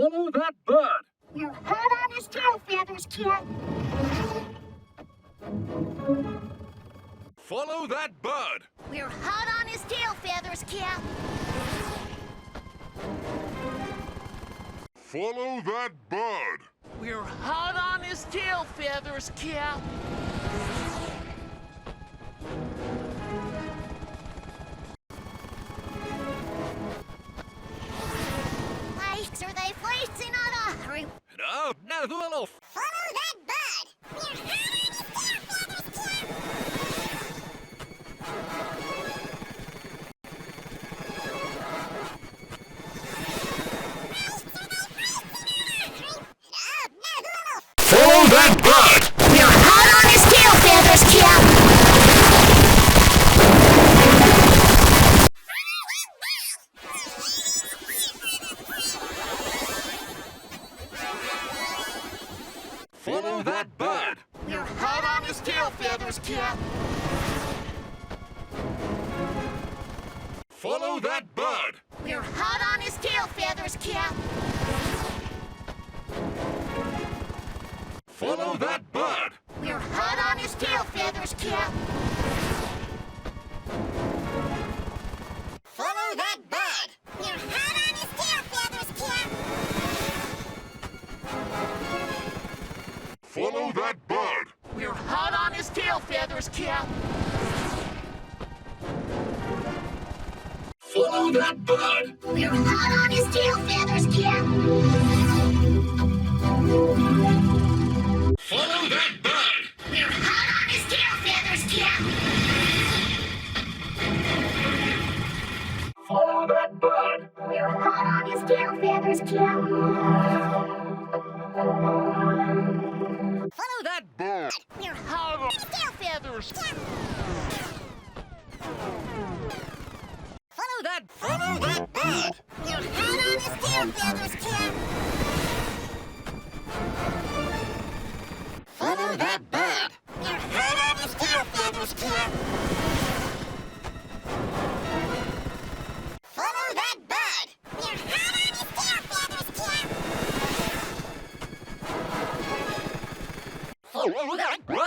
Follow that bird. We're hot on his tail feathers, kid. Follow that bird. We're hot on his tail feathers, Cap. Follow that bird. We're hot on his tail feathers, Cap. Why are they fleeting on a hurry? No, no, little. Follow that bird. We're hot on his tail feathers, Cap. Follow that bird. We're hot on his tail feathers, Cap. Follow that bird. We're hot on his tail feathers, Cap. Follow that bird. We're hot on his tail feathers, Cap. Follow that bird. We're hot on his tail feathers, Cap. Follow that bird. We're hot on his tail feathers, Cap. Follow that bird. We're hot on his tail feathers, Cap. Follow that bird. We're hot on his tail feathers, Cap. Follow that bird. We're hot on his tail feathers, Cap. Follow that bird. We're hot on his tail feathers, Cap. Follow that bird. We're hot on his tail feathers. Follow that bird. Follow that bird. We're hot on his tail feathers, Cap. Follow that bird. We're hot on his tail feathers, Cap. Follow that bird. We're hot on his tail feathers, Cap. Follow that bird.